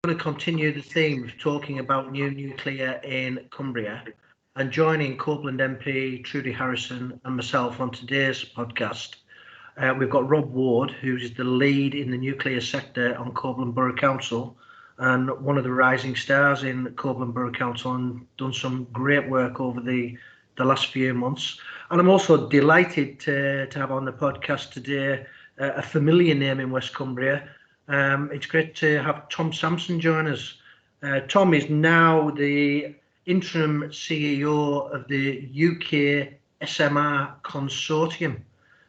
going to continue the theme of talking about new nuclear in Cumbria, and joining Copeland MP Trudy Harrison and myself on today's podcast, we've got Rob Ward, who's the lead in the nuclear sector on Copeland Borough Council and one of the rising stars in Copeland Borough Council, and done some great work over the last few months. And I'm also delighted to have on the podcast today a familiar name in West Cumbria. It's great to have Tom Samson join us. Tom is now the interim CEO of the UK SMR Consortium.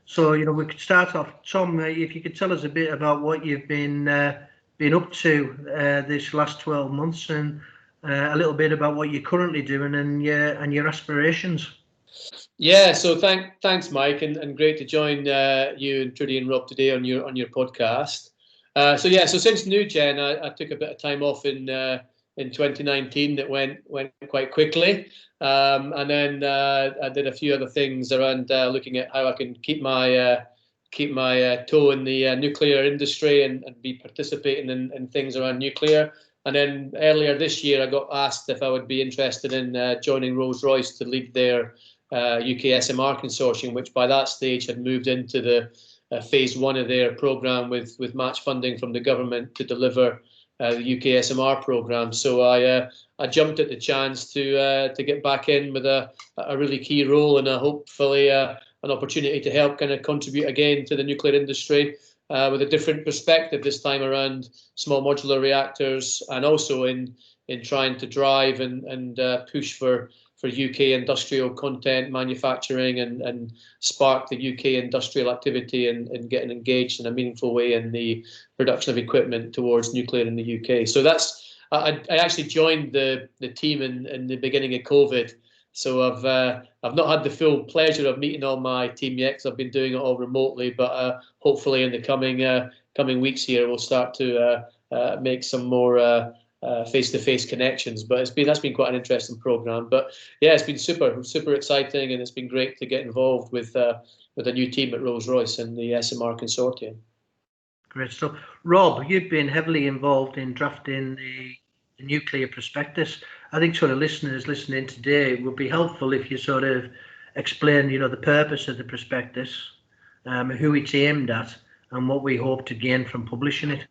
So, we could start off, Tom, if you could tell us a bit about what you've been up to this last 12 months, and a little bit about what you're currently doing and your aspirations. Yeah, so thanks, Mike, and great to join you and Trudy and Rob today on your podcast. So since New Gen, I took a bit of time off in 2019 that went quite quickly, and then I did a few other things around looking at how I can keep my toe in the nuclear industry and be participating in things around nuclear. And then earlier this year, I got asked if I would be interested in joining Rolls-Royce to lead their UK SMR Consortium, which by that stage had moved into the phase one of their programme with match funding from the government to deliver the UK SMR programme. So I jumped at the chance to get back in with a really key role, and hopefully an opportunity to help kind of contribute again to the nuclear industry with a different perspective this time around small modular reactors, and also in trying to drive and push for UK industrial content manufacturing and spark the UK industrial activity and getting engaged in a meaningful way in the production of equipment towards nuclear in the UK. So I actually joined the team in the beginning of COVID. So I've not had the full pleasure of meeting all my team yet, because I've been doing it all remotely. But hopefully in the coming weeks here, we'll start to make some more face-to-face connections. But that's been quite an interesting program. But yeah, it's been super exciting, and it's been great to get involved with a new team at Rolls-Royce and the SMR Consortium. Great stuff. Rob, you've been heavily involved in drafting the nuclear prospectus. I think sort of listeners listening today, it would be helpful if you sort of explain, the purpose of the prospectus, who it's aimed at, and what we hope to gain from publishing it.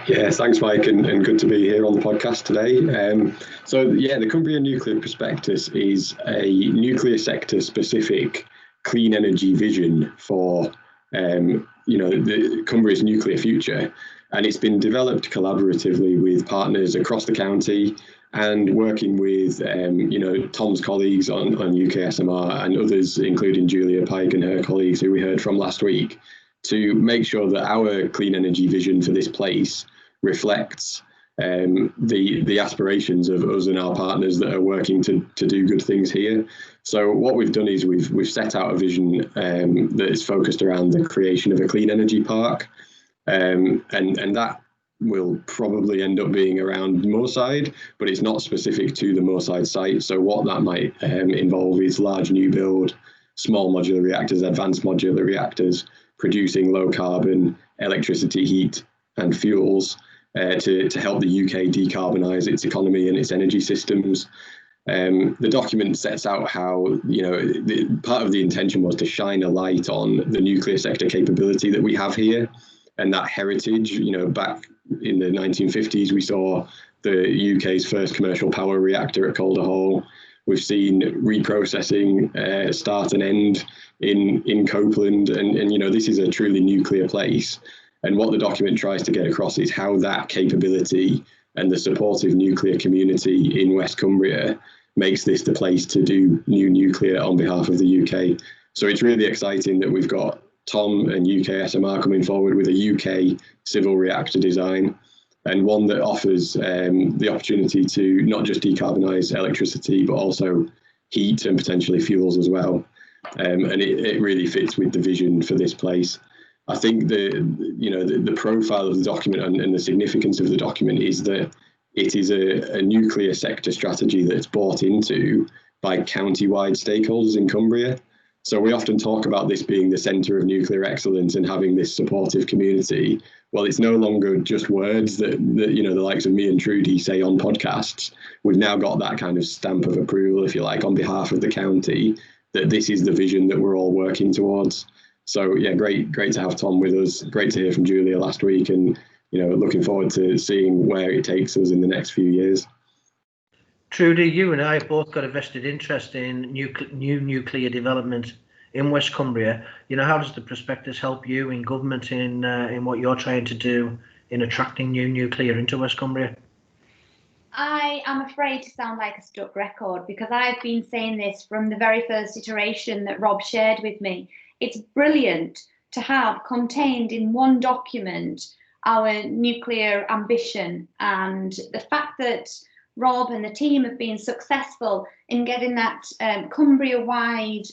Yeah, thanks, Mike, and good to be here on the podcast today. The Cumbria Nuclear Prospectus is a nuclear sector specific clean energy vision for the Cumbria's nuclear future, and it's been developed collaboratively with partners across the county and working with Tom's colleagues on UK SMR and others, including Julia Pike and her colleagues who we heard from last week, to make sure that our clean energy vision for this place reflects the aspirations of us and our partners that are working to do good things here. So what we've done is we've set out a vision that is focused around the creation of a clean energy park, and that will probably end up being around Moorside, but it's not specific to the Moorside site. So what that might involve is large new build, small modular reactors, advanced modular reactors, producing low carbon electricity, heat and fuels to help the UK decarbonise its economy and its energy systems. The document sets out how, part of the intention was to shine a light on the nuclear sector capability that we have here and that heritage. Back in the 1950s, we saw the UK's first commercial power reactor at Calder Hall. We've seen reprocessing start and end in Copeland, and this is a truly nuclear place. And what the document tries to get across is how that capability and the supportive nuclear community in West Cumbria makes this the place to do new nuclear on behalf of the UK. So it's really exciting that we've got Tom and UK SMR coming forward with a UK civil reactor design, and one that offers the opportunity to not just decarbonise electricity, but also heat and potentially fuels as well. And it really fits with the vision for this place. I think the profile of the document and the significance of the document is that it is a nuclear sector strategy that's bought into by county-wide stakeholders in Cumbria. So we often talk about this being the centre of nuclear excellence and having this supportive community, well, it's no longer just words that you know, the likes of me and Trudy say on podcasts. We've now got that kind of stamp of approval, if you like, on behalf of the county, that this is the vision that we're all working towards. So yeah, great to have Tom with us. Great to hear from Julia last week, and you know, looking forward to seeing where it takes us in the next few years. Trudy, you and I have both got a vested interest in new nuclear development in West Cumbria. You know, how does the prospectus help you in government in what you're trying to do in attracting new nuclear into West Cumbria? I am afraid to sound like a stuck record, because I've been saying this from the very first iteration that Rob shared with me. It's brilliant to have contained in one document our nuclear ambition, and the fact that Rob and the team have been successful in getting that Cumbria-wide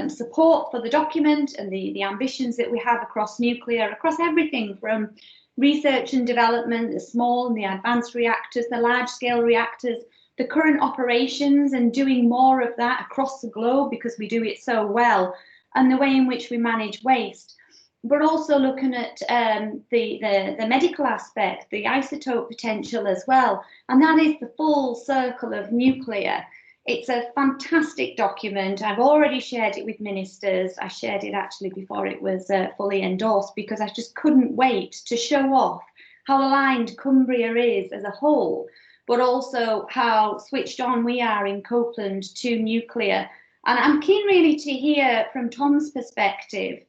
support for the document and the ambitions that we have across nuclear, across everything from research and development, the small and the advanced reactors, the large-scale reactors, the current operations, and doing more of that across the globe because we do it so well, and the way in which we manage waste. But also looking at the medical aspect, the isotope potential as well, and that is the full circle of nuclear. It's a fantastic document. I've already shared it with ministers. I shared it actually before it was fully endorsed, because I just couldn't wait to show off how aligned Cumbria is as a whole, but also how switched on we are in Copeland to nuclear. And I'm keen really to hear from Tom's perspective.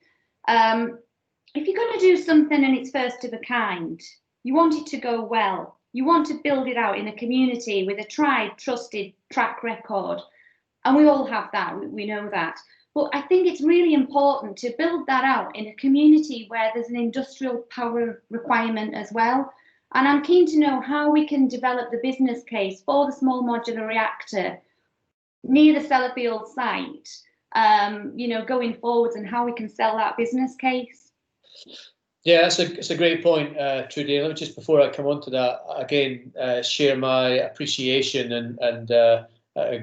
If you're going to do something and it's first of a kind, you want it to go well. You want to build it out in a community with a tried, trusted track record. And we all have that, we know that. But I think it's really important to build that out in a community where there's an industrial power requirement as well. And I'm keen to know how we can develop the business case for the small modular reactor near the Sellafield site, you know, going forwards, and how we can sell that business case. Yeah, it's a great point, Trudy. Let me just, before I come on to that, again, share my appreciation and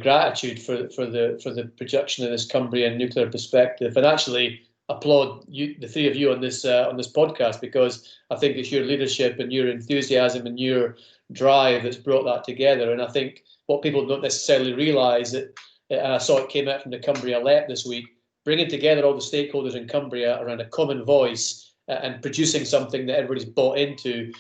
gratitude for the production of this Cumbrian nuclear perspective, and actually applaud you, the three of you, on this podcast, because I think it's your leadership and your enthusiasm and your drive that's brought that together. And I think what people don't necessarily realise, that, and I saw it came out from the Cumbria Let this week, bringing together all the stakeholders in Cumbria around a common voice and producing something that everybody's bought into,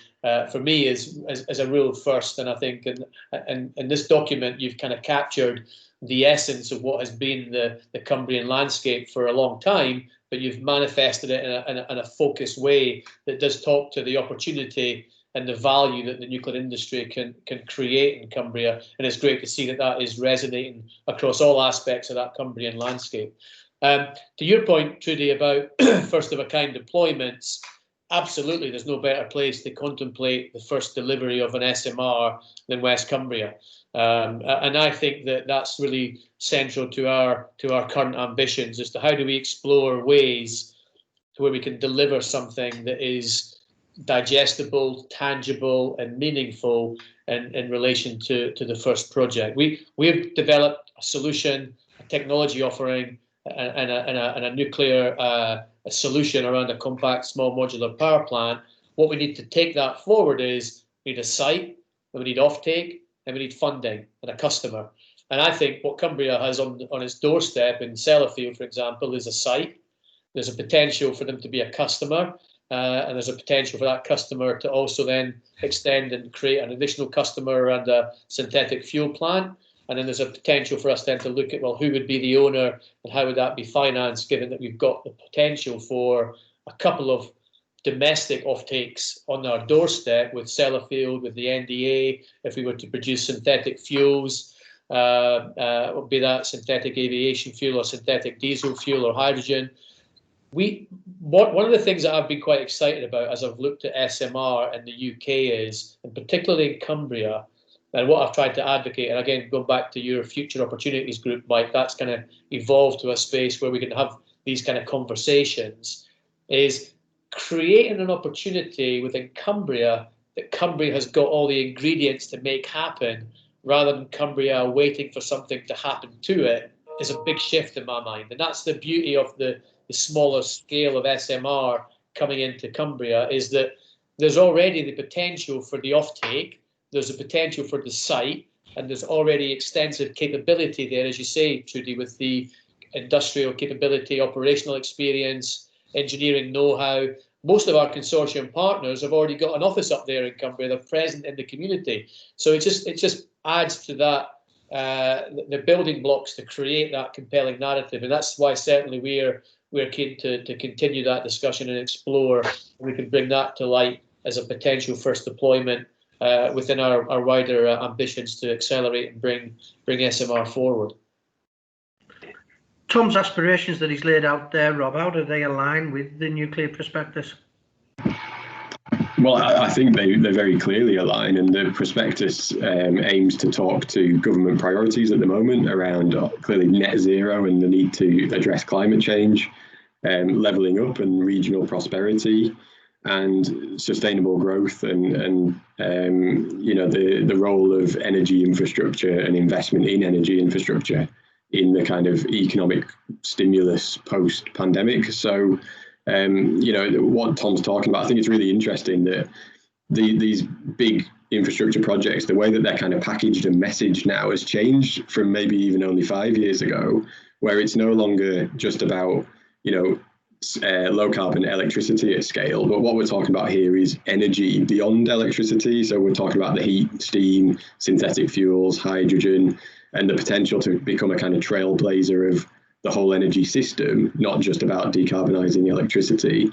for me is a real first. And I think in this document, you've kind of captured the essence of what has been the Cumbrian landscape for a long time, but you've manifested it in a focused way that does talk to the opportunity and the value that the nuclear industry can create in Cumbria. And it's great to see that is resonating across all aspects of that Cumbrian landscape. To your point, Trudy, about first-of-a-kind deployments, absolutely, there's no better place to contemplate the first delivery of an SMR than West Cumbria, and I think that that's really central to our current ambitions, as to how do we explore ways to where we can deliver something that is digestible, tangible, and meaningful in relation to the first project. We've developed a solution, a technology offering, and a nuclear a solution around a compact small modular power plant. What we need to take that forward is we need a site, and we need offtake, and we need funding and a customer. And I think what Cumbria has on its doorstep in Sellafield, for example, is a site. There's a potential for them to be a customer, and there's a potential for that customer to also then extend and create an additional customer around a synthetic fuel plant. And then there's a potential for us then to look at, well, who would be the owner and how would that be financed, given that we've got the potential for a couple of domestic offtakes on our doorstep with Sellafield, with the NDA, if we were to produce synthetic fuels, be that synthetic aviation fuel or synthetic diesel fuel or hydrogen. One of the things that I've been quite excited about as I've looked at SMR in the UK is, and particularly in Cumbria, and what I've tried to advocate, and again, going back to your Future Opportunities group, Mike, that's kind of evolved to a space where we can have these kind of conversations, is creating an opportunity within Cumbria that Cumbria has got all the ingredients to make happen, rather than Cumbria waiting for something to happen to it, is a big shift in my mind. And that's the beauty of the smaller scale of SMR coming into Cumbria, is that there's already the potential for the offtake, there's a potential for the site, and there's already extensive capability there, as you say, Trudy, with the industrial capability, operational experience, engineering know-how. Most of our consortium partners have already got an office up there in Cumbria. They're present in the community. So it just adds to that, the building blocks to create that compelling narrative. And that's why certainly we're keen to continue that discussion and explore how we can bring that to light as a potential first deployment within our wider ambitions to accelerate and bring SMR forward. Tom's aspirations that he's laid out there, Rob, how do they align with the nuclear prospectus? Well, I think they very clearly align, and the prospectus aims to talk to government priorities at the moment around clearly net zero and the need to address climate change, levelling up and regional prosperity, and sustainable growth, and the role of energy infrastructure and investment in energy infrastructure in the kind of economic stimulus post-pandemic. So, what Tom's talking about, I think it's really interesting that these big infrastructure projects, the way that they're kind of packaged and messaged now has changed from maybe even only 5 years ago, where it's no longer just about, low carbon electricity at scale, but what we're talking about here is energy beyond electricity. So we're talking about the heat, steam, synthetic fuels, hydrogen, and the potential to become a kind of trailblazer of the whole energy system, not just about decarbonising electricity.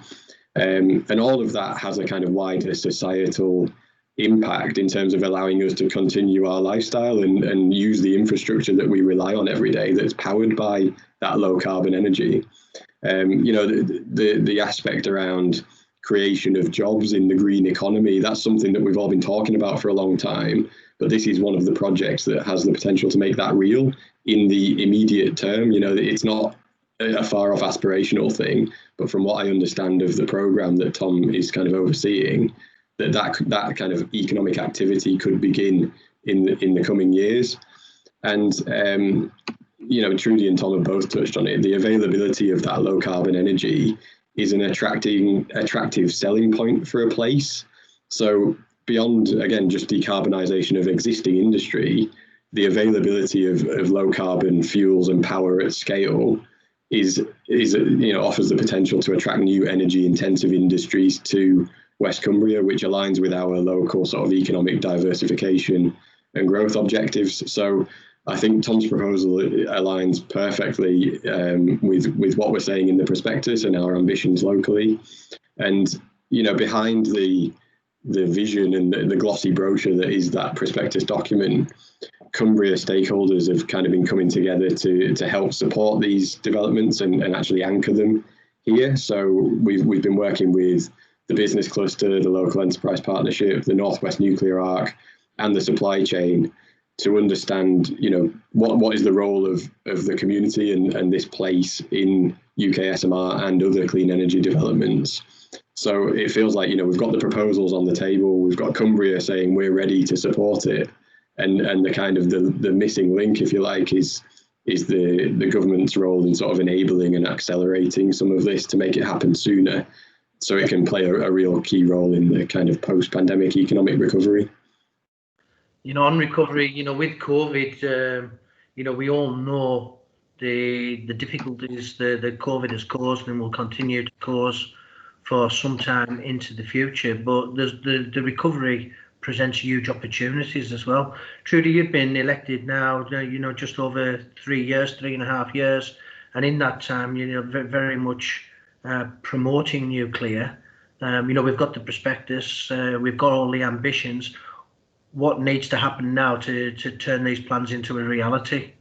And all of that has a kind of wider societal impact in terms of allowing us to continue our lifestyle and use the infrastructure that we rely on every day that's powered by that low carbon energy. The aspect around creation of jobs in the green economy, that's something that we've all been talking about for a long time, but this is one of the projects that has the potential to make that real in the immediate term. It's not a far off aspirational thing, but from what I understand of the program that Tom is kind of overseeing, that kind of economic activity could begin in the coming years. And Trudy and Tom have both touched on it. The availability of that low carbon energy is an attractive selling point for a place. So beyond, again, just decarbonisation of existing industry, the availability of low carbon fuels and power at scale offers the potential to attract new energy intensive industries to West Cumbria, which aligns with our local sort of economic diversification and growth objectives. So I think Tom's proposal aligns perfectly with what we're saying in the prospectus and our ambitions locally. And behind the vision and the glossy brochure that is that prospectus document, Cumbria stakeholders have kind of been coming together to help support these developments and actually anchor them here. So we've been working with the business cluster, the local enterprise partnership, the Northwest Nuclear Arc, and the supply chain to understand, what is the role of the community and this place in UK SMR and other clean energy developments. So it feels like, we've got the proposals on the table, we've got Cumbria saying we're ready to support it, and the kind of the missing link, if you like, is the government's role in sort of enabling and accelerating some of this to make it happen sooner, so it can play a real key role in the kind of post-pandemic economic recovery. On recovery, with COVID, we all know the difficulties that COVID has caused and will continue to cause for some time into the future. But the recovery presents huge opportunities as well. Trudy, you've been elected now, just over 3.5 years, and in that time, very much promoting nuclear. We've got the prospectus, we've got all the ambitions. What needs to happen now to turn these plans into a reality?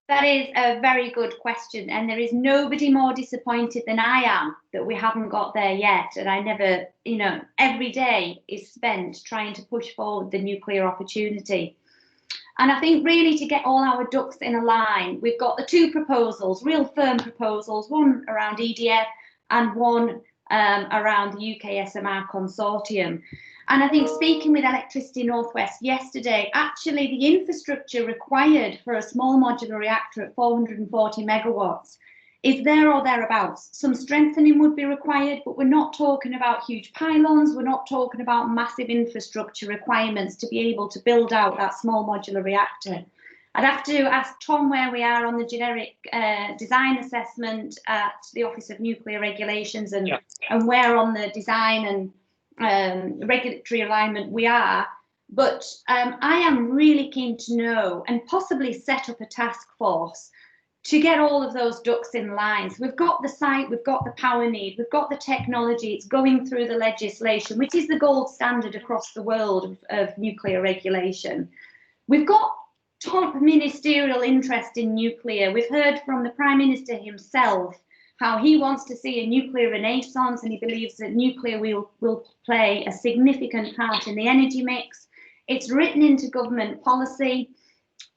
That is a very good question, and there is nobody more disappointed than I am that we haven't got there yet. And I never, every day is spent trying to push forward the nuclear opportunity. And I think really to get all our ducks in a line, we've got the two proposals, real firm proposals, one around EDF and one around the UK SMR Consortium. And I think speaking with Electricity Northwest yesterday, actually the infrastructure required for a small modular reactor at 440 megawatts is there or thereabouts. Some strengthening would be required, but we're not talking about huge pylons. We're not talking about massive infrastructure requirements to be able to build out that small modular reactor. I'd have to ask Tom where we are on the generic design assessment at the Office of Nuclear Regulations and where on the design and regulatory alignment we are. But I am really keen to know and possibly set up a task force to get all of those ducks in line. So we've got the site, we've got the power need, we've got the technology, it's going through the legislation, which is the gold standard across the world of nuclear regulation. We've got top ministerial interest in nuclear. We've heard from the Prime Minister himself how he wants to see a nuclear renaissance, and he believes that nuclear will play a significant part in the energy mix. It's written into government policy,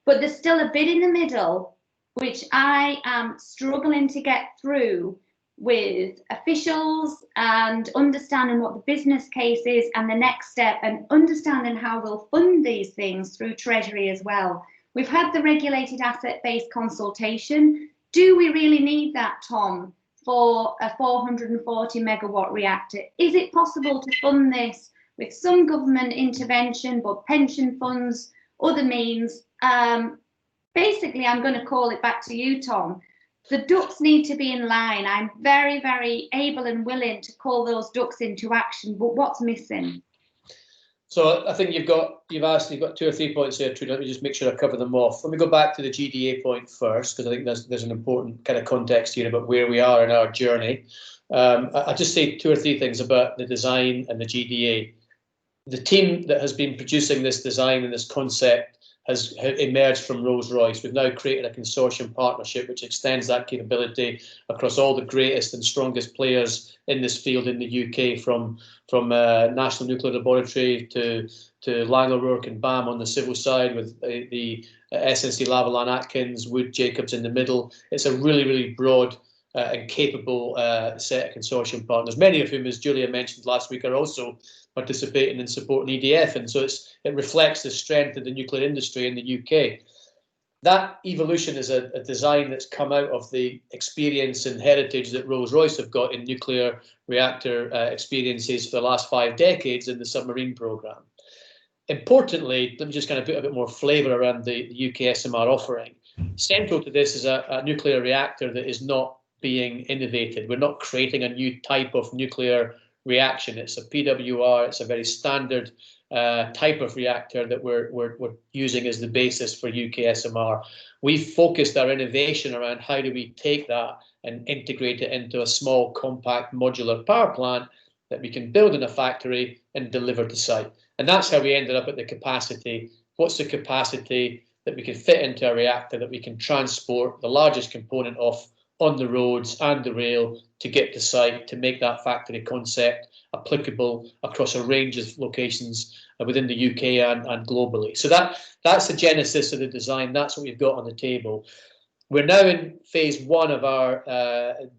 but there's still a bit in the middle which I am struggling to get through with officials and understanding what the business case is and the next step, and understanding how we'll fund these things through Treasury as well. We've had the regulated asset-based consultation. Do we really need that, Tom, for a 440 megawatt reactor? Is it possible to fund this with some government intervention, but pension funds, other means? Basically, I'm going to call it back to you, Tom. The ducks need to be in line. I'm very, very able and willing to call those ducks into action, but what's missing? So I think you've got 2 or 3 points there, Trudy. Let me just make sure I cover them off. Let me go back to the GDA point first, because I think there's an important kind of context here about where we are in our journey. I'll just say 2 or 3 things about the design and the GDA. The team that has been producing this design and this concept has emerged from Rolls-Royce. We've now created a consortium partnership which extends that capability across all the greatest and strongest players in this field in the UK, from National Nuclear Laboratory to Laing O'Rourke and BAM on the civil side, with the SNC Lavalin Atkins, Wood Jacobs in the middle. It's a really, really broad and capable set of consortium partners, many of whom, as Julia mentioned last week, are also participating in supporting EDF, and so it reflects the strength of the nuclear industry in the UK. That evolution is a design that's come out of the experience and heritage that Rolls-Royce have got in nuclear reactor experiences for the last 5 decades in the submarine programme. Importantly, let me just kind of put a bit more flavour around the UK SMR offering. Central to this is a nuclear reactor that is not being innovated. We're not creating a new type of nuclear reaction. It's a PWR. It's a very standard type of reactor that we're using as the basis for UK SMR. We've focused our innovation around how do we take that and integrate it into a small, compact, modular power plant that we can build in a factory and deliver to site. And that's how we ended up at the capacity. What's the capacity that we can fit into a reactor that we can transport the largest component of on the roads and the rail to get to site, to make that factory concept applicable across a range of locations within the UK and globally. So that's the genesis of the design. That's what we've got on the table. We're now in phase 1 of our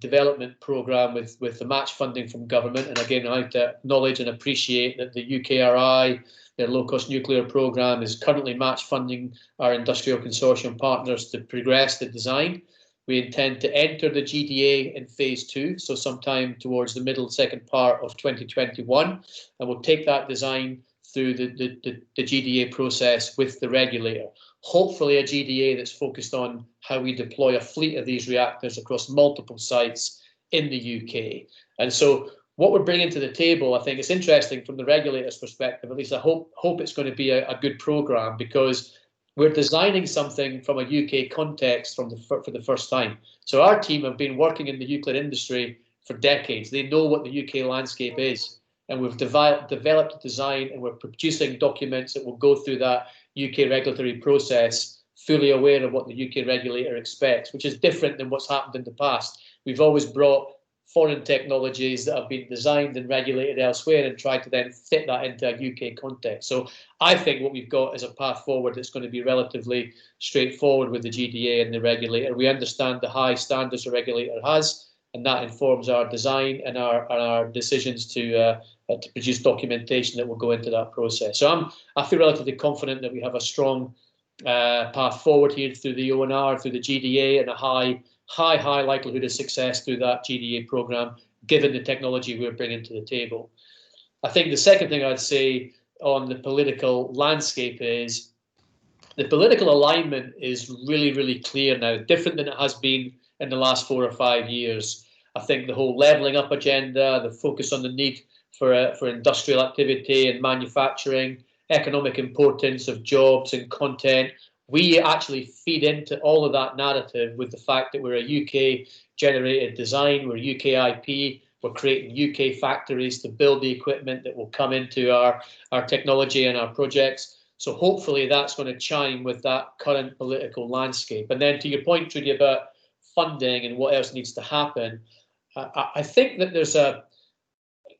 development programme with the match funding from government. And again, I have to acknowledge and appreciate that the UKRI, their low-cost nuclear programme, is currently match funding our industrial consortium partners to progress the design. We intend to enter the GDA in phase 2, so sometime towards the second part of 2021, and we'll take that design through the GDA process with the regulator. Hopefully a GDA that's focused on how we deploy a fleet of these reactors across multiple sites in the UK. And so what we're bringing to the table, I think it's interesting from the regulator's perspective, at least I hope it's going to be a good programme, because we're designing something from a UK context for the first time. So our team have been working in the nuclear industry for decades. They know what the UK landscape is, and we've developed a design, and we're producing documents that will go through that UK regulatory process, fully aware of what the UK regulator expects, which is different than what's happened in the past. We've always brought foreign technologies that have been designed and regulated elsewhere and tried to then fit that into a UK context. So I think what we've got is a path forward that's going to be relatively straightforward with the GDA and the regulator. We understand the high standards the regulator has, and that informs our design and our decisions to produce documentation that will go into that process. So I feel relatively confident that we have a strong path forward here through the ONR, through the GDA, and a high high likelihood of success through that GDA programme, given the technology we're bringing to the table. I think the second thing I'd say on the political landscape is the political alignment is really clear now, different than it has been in the last 4 or 5 years. I think the whole levelling up agenda, the focus on the need for industrial activity and manufacturing, economic importance of jobs and content, we actually feed into all of that narrative with the fact that we're a UK generated design, we're UK IP, we're creating UK factories to build the equipment that will come into our technology and our projects. So hopefully that's going to chime with that current political landscape. And then to your point, Trudy, about funding and what else needs to happen, I think that there's a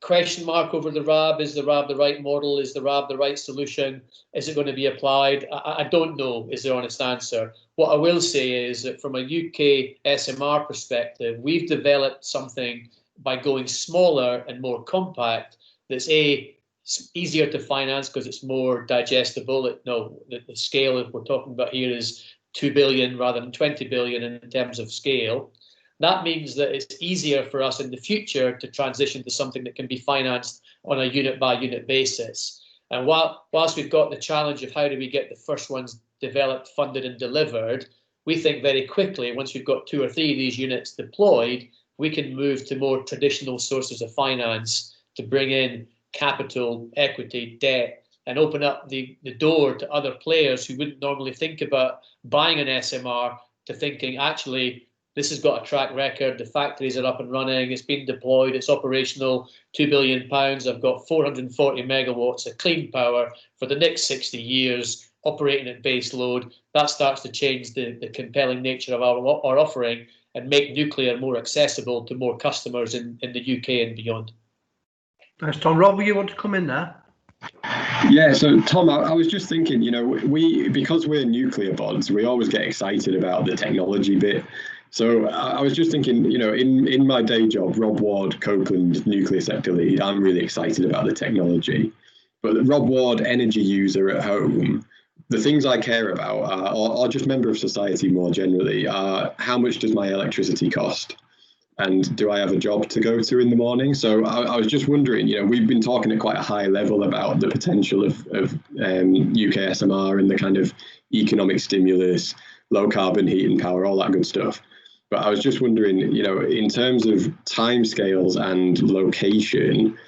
question mark over the RAB. Is the RAB the right model? Is the RAB the right solution? Is it going to be applied? I don't know is the honest answer. What I will say is that from a UK SMR perspective, we've developed something by going smaller and more compact that's easier to finance because it's more digestible. The scale that we're talking about here is 2 billion rather than 20 billion in terms of scale. That means that it's easier for us in the future to transition to something that can be financed on a unit by unit basis. And whilst we've got the challenge of how do we get the first ones developed, funded and delivered, we think very quickly, once we've got 2 or 3 of these units deployed, we can move to more traditional sources of finance to bring in capital, equity, debt, and open up the door to other players who wouldn't normally think about buying an SMR to thinking, actually, this has got a track record, the factories are up and running, it's been deployed, it's operational, £2 billion, I've got 440 megawatts of clean power for the next 60 years, operating at base load. That starts to change the compelling nature of our offering and make nuclear more accessible to more customers in the UK and beyond. Thanks, Tom. Rob, you want to come in there? Yeah, so Tom, I was just thinking, because we're nuclear bods, we always get excited about the technology bit. So I was just thinking, in my day job, Rob Ward, Copeland nuclear sector lead, I'm really excited about the technology. But Rob Ward, energy user at home, the things I care about or just member of society more generally are how much does my electricity cost? And do I have a job to go to in the morning? So I was just wondering, we've been talking at quite a high level about the potential of UK SMR and the kind of economic stimulus, low carbon heat and power, all that good stuff. But I was just wondering, in terms of timescales and location,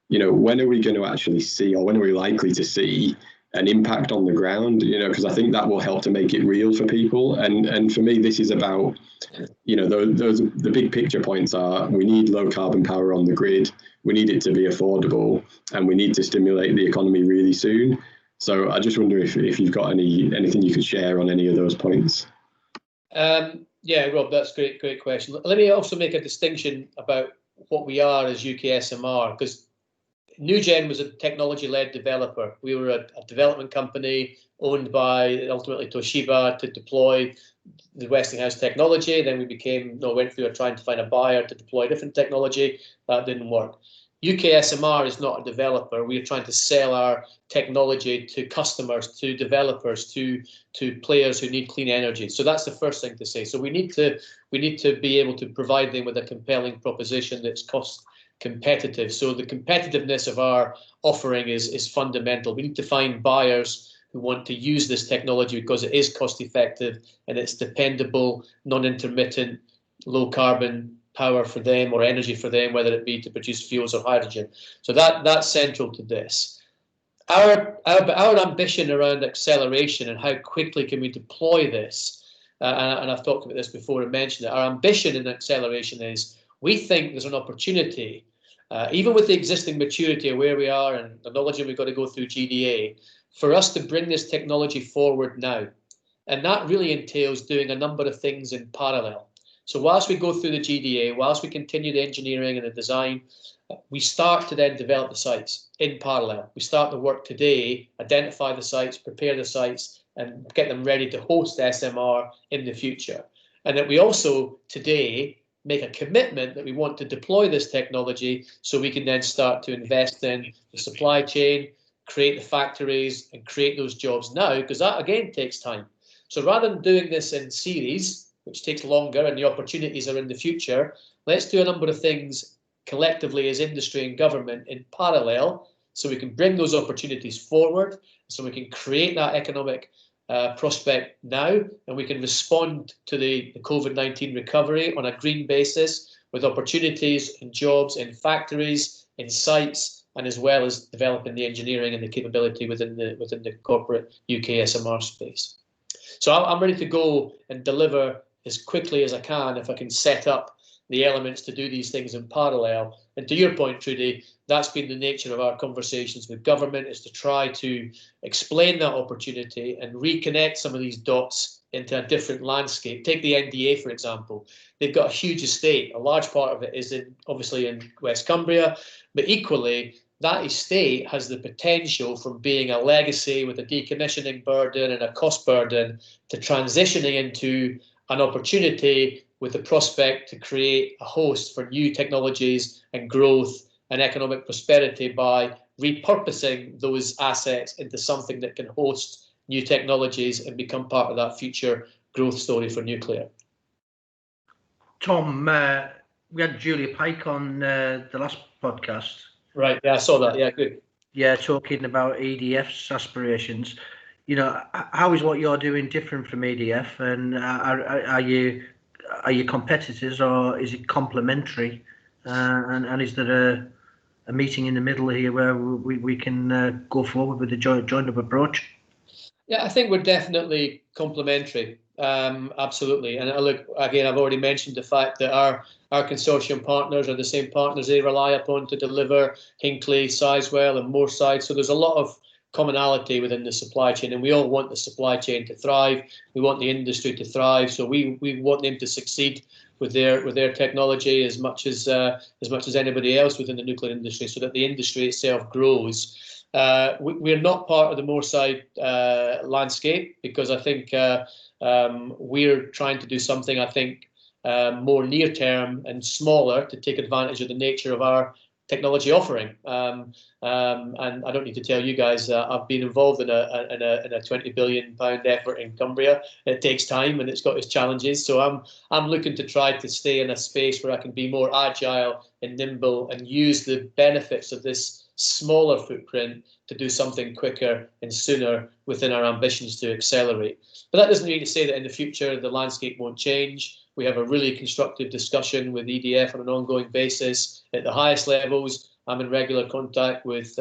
when are we going to actually see, or when are we likely to see an impact on the ground, because I think that will help to make it real for people. And for me, this is about, the big picture points are we need low carbon power on the grid, we need it to be affordable, and we need to stimulate the economy really soon. So I just wonder if you've got anything you could share on any of those points. Yeah, Rob, that's a great question. Let me also make a distinction about what we are as UK SMR, because NewGen was a technology-led developer. We were a development company owned by ultimately Toshiba to deploy the Westinghouse technology. Then we went through trying to find a buyer to deploy different technology. That didn't work. UK SMR is not a developer. We are trying to sell our technology to customers, to developers, to players who need clean energy. So that's the first thing to say. So we need to be able to provide them with a compelling proposition that's cost competitive. So the competitiveness of our offering is fundamental. We need to find buyers who want to use this technology because it is cost effective and it's dependable, non-intermittent, low carbon power for them or energy for them, whether it be to produce fuels or hydrogen. So that's central to this. Our ambition around acceleration and how quickly can we deploy this, and I've talked about this before and mentioned it, our ambition in acceleration is we think there's an opportunity, even with the existing maturity of where we are and the knowledge that we've got to go through GDA, for us to bring this technology forward now. And that really entails doing a number of things in parallel. So whilst we go through the GDA, whilst we continue the engineering and the design, we start to then develop the sites in parallel. We start the work today, identify the sites, prepare the sites, and get them ready to host SMR in the future. And that we also today make a commitment that we want to deploy this technology so we can then start to invest in the supply chain, create the factories and create those jobs now, because that again takes time. So rather than doing this in series, which takes longer, and the opportunities are in the future. Let's do a number of things collectively as industry and government in parallel, so we can bring those opportunities forward, so we can create that economic prospect now, and we can respond to the COVID-19 recovery on a green basis with opportunities and jobs in factories, in sites, and as well as developing the engineering and the capability within the corporate UK SMR space. So I'm ready to go and deliver as quickly as I can if I can set up the elements to do these things in parallel. And to your point, Trudy, that's been the nature of our conversations with government, is to try to explain that opportunity and reconnect some of these dots into a different landscape. Take the NDA, for example. They've got a huge estate. A large part of it is obviously in West Cumbria, but equally, that estate has the potential from being a legacy with a decommissioning burden and a cost burden to transitioning into an opportunity with the prospect to create a host for new technologies and growth and economic prosperity by repurposing those assets into something that can host new technologies and become part of that future growth story for nuclear. Tom, we had Julia Pike on the last podcast. Right, yeah, I saw that. Yeah, good. Yeah, talking about EDF's aspirations. You know, how is what you're doing different from EDF, and are you competitors, or is it complementary? And is there a meeting in the middle here where we can go forward with a joint up approach? Yeah, I think we're definitely complementary. Absolutely. And look, again, I've already mentioned the fact that our consortium partners are the same partners they rely upon to deliver Hinkley, Sizewell and Moorside. So there's a lot of commonality within the supply chain, and we all want the supply chain to thrive. We want the industry to thrive. So we want them to succeed with their technology as much as anybody else within the nuclear industry, so that the industry itself grows. We're not part of the Moorside landscape, because I think we're trying to do something, I think, more near term and smaller to take advantage of the nature of our technology offering. And I don't need to tell you guys, I've been involved in a £20 billion effort in Cumbria. It takes time and it's got its challenges. So I'm looking to try to stay in a space where I can be more agile and nimble and use the benefits of this smaller footprint to do something quicker and sooner within our ambitions to accelerate. But that doesn't mean to say that in the future the landscape won't change. We have a really constructive discussion with EDF on an ongoing basis at the highest levels. I'm in regular contact with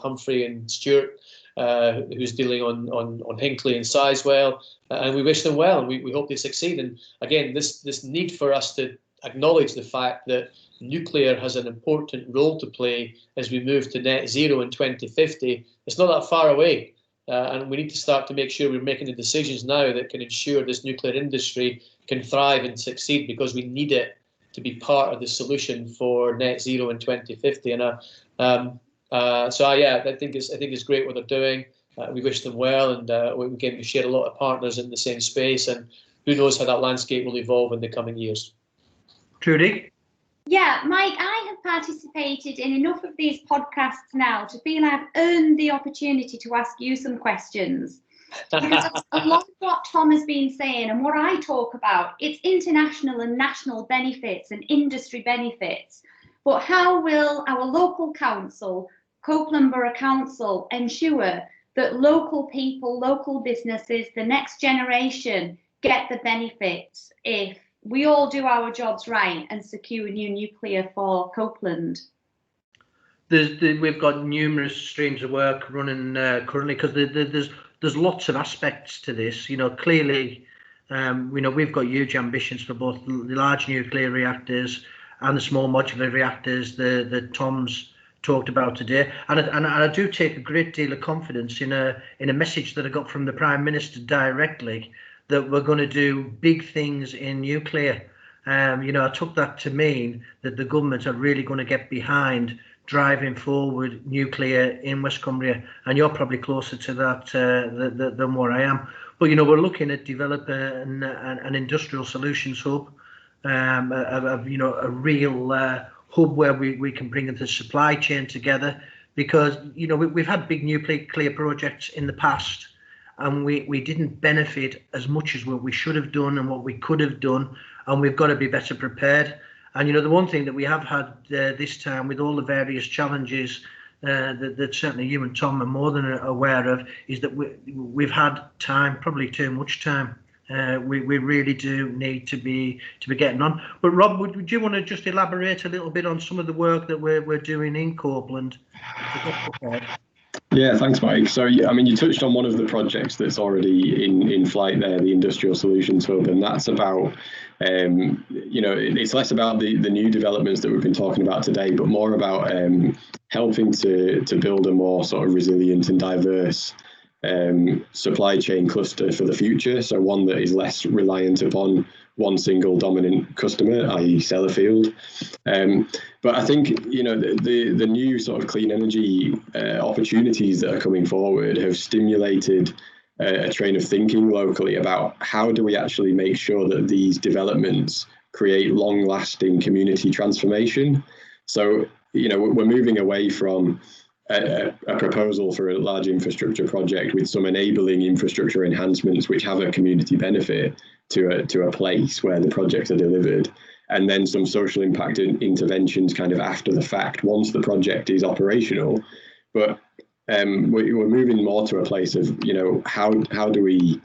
Humphrey and Stuart, who's dealing on Hinkley and Sizewell, and we wish them well, and we hope they succeed. And again, this need for us to acknowledge the fact that nuclear has an important role to play as we move to net zero in 2050. It's not that far away. And we need to start to make sure we're making the decisions now that can ensure this nuclear industry can thrive and succeed, because we need it to be part of the solution for net zero in 2050. And I think it's great what they're doing. We wish them well, and we share a lot of partners in the same space, and who knows how that landscape will evolve in the coming years. Trudy? Yeah, Mike, I have participated in enough of these podcasts now to feel I've earned the opportunity to ask you some questions. Because a lot of what Tom has been saying and what I talk about, it's international and national benefits and industry benefits. But how will our local council, Copeland Borough Council, ensure that local people, local businesses, the next generation get the benefits if we all do our jobs right and secure new nuclear for Copeland? We've got numerous streams of work running currently, because there's lots of aspects to this. You know, clearly, we've got huge ambitions for both the large nuclear reactors and the small modular reactors that Tom's talked about today. And I do take a great deal of confidence in a message that I got from the Prime Minister directly, that we're going to do big things in nuclear. I took that to mean that the government are really going to get behind driving forward nuclear in West Cumbria, and you're probably closer to that than where I am. But we're looking at developing an industrial solutions hub, a real hub where we can bring the supply chain together, because we've had big nuclear projects in the past, and we didn't benefit as much as what we should have done and what we could have done, and we've got to be better prepared. And the one thing that we have had this time, with all the various challenges that certainly you and Tom are more than aware of, is that we've had time, probably too much time. We really do need to be getting on. But Rob, would you want to just elaborate a little bit on some of the work that we're doing in Copeland to get prepared? Yeah, thanks, Mike. So, I mean, you touched on one of the projects that's already in flight there, the Industrial Solutions Hub, and that's about, it's less about the new developments that we've been talking about today, but more about helping to build a more sort of resilient and diverse supply chain cluster for the future. So one that is less reliant upon one single dominant customer, i.e. Sellafield. But I think, the new sort of clean energy opportunities that are coming forward have stimulated a train of thinking locally about how do we actually make sure that these developments create long-lasting community transformation. So, we're moving away from a proposal for a large infrastructure project with some enabling infrastructure enhancements which have a community benefit to a place where the projects are delivered, and then some social impact interventions kind of after the fact once the project is operational. But we're moving more to a place of, how do we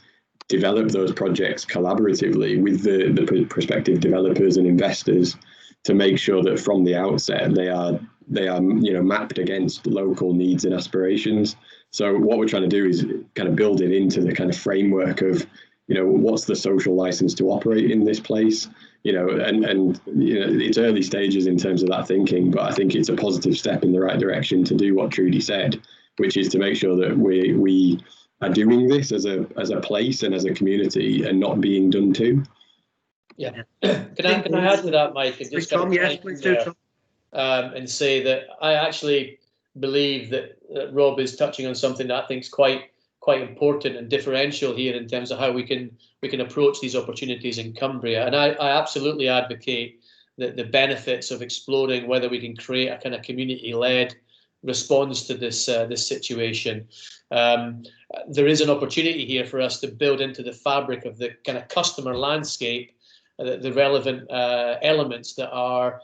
develop those projects collaboratively with the prospective developers and investors to make sure that from the outset they are mapped against local needs and aspirations. So what we're trying to do is kind of build it into the kind of framework of, what's the social license to operate in this place, and it's early stages in terms of that thinking, but I think it's a positive step in the right direction to do what Trudy said, which is to make sure that we are doing this as a place and as a community and not being done to. Yeah. Can I add to that, Mike? And just Tom, yes, please do, Tom. And say that I actually believe that Rob is touching on something that I think is quite important and differential here in terms of how we can approach these opportunities in Cumbria. And I absolutely advocate the benefits of exploring whether we can create a kind of community-led response to this situation. There is an opportunity here for us to build into the fabric of the kind of customer landscape the relevant elements that are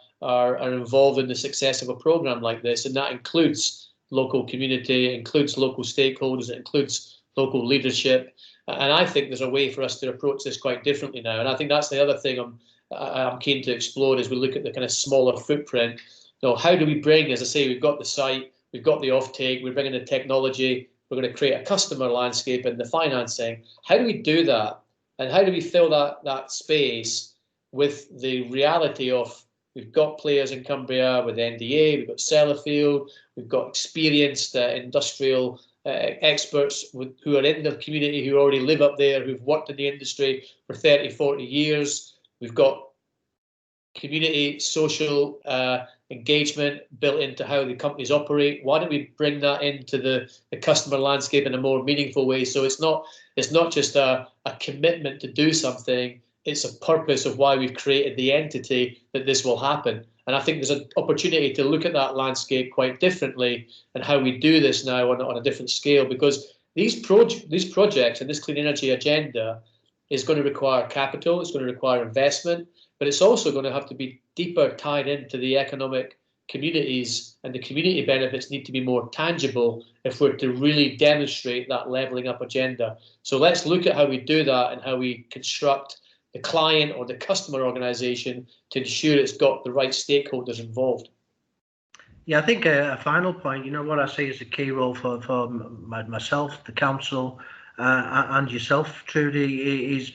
involved in the success of a program like this, and that includes local community, it includes local stakeholders, it includes local leadership, and I think there's a way for us to approach this quite differently now. And I think that's the other thing I'm keen to explore as we look at the kind of smaller footprint. How do we bring, as I say, we've got the site, we've got the offtake, we're bringing the technology, we're going to create a customer landscape and the financing. How do we do that? And how do we fill that space with the reality of we've got players in Cumbria with NDA, we've got Sellafield, we've got experienced industrial experts who are in the community, who already live up there, who've worked in the industry for 30, 40 years. We've got community social engagement built into how the companies operate. Why don't we bring that into the customer landscape in a more meaningful way? So it's not just a commitment to do something, it's a purpose of why we've created the entity that this will happen. And I think there's an opportunity to look at that landscape quite differently and how we do this now on a different scale, because these projects and this clean energy agenda is going to require capital, it's going to require investment, but it's also going to have to be deeper tied into the economic communities, and the community benefits need to be more tangible if we're to really demonstrate that levelling up agenda. So let's look at how we do that and how we construct the client or the customer organisation to ensure it's got the right stakeholders involved. Yeah, I think a final point, what I see as a key role for myself, the council, and yourself, Trudy, is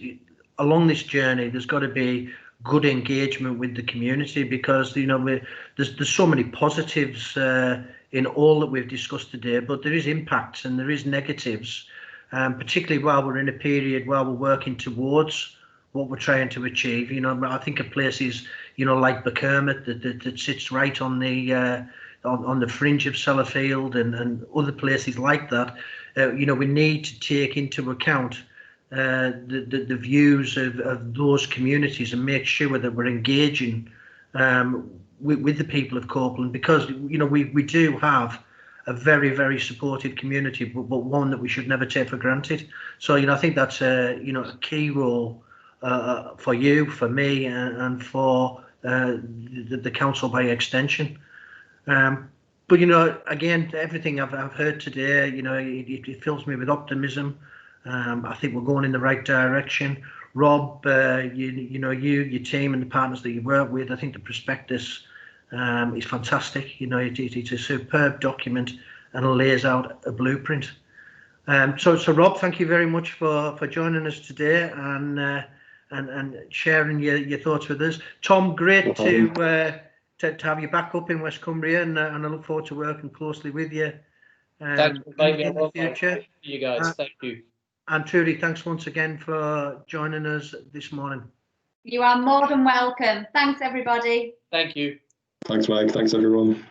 along this journey, there's got to be good engagement with the community, because there's so many positives in all that we've discussed today, but there is impacts and there is negatives, particularly while we're in a period while we're working towards what we're trying to achieve. I think of places like Bekermet that sits right on the fringe of Sellafield and other places like that. We need to take into account the views of those communities and make sure that we're engaging with the people of Copeland, because we do have a very, very supported community, but one that we should never take for granted. So, I think that's a key role for you, for me, and for the council by extension. But again, everything I've heard today, it fills me with optimism. I think we're going in the right direction. Rob, your team and the partners that you work with, I think the prospectus is fantastic. It's a superb document and it lays out a blueprint. So Rob, thank you very much for joining us today and sharing your thoughts with us. Tom, great to have you back up in West Cumbria, and I look forward to working closely with you in the future. You guys, thank you. And Trudy, thanks once again for joining us this morning. You are more than welcome. Thanks, everybody. Thank you. Thanks, Mike. Thanks, everyone.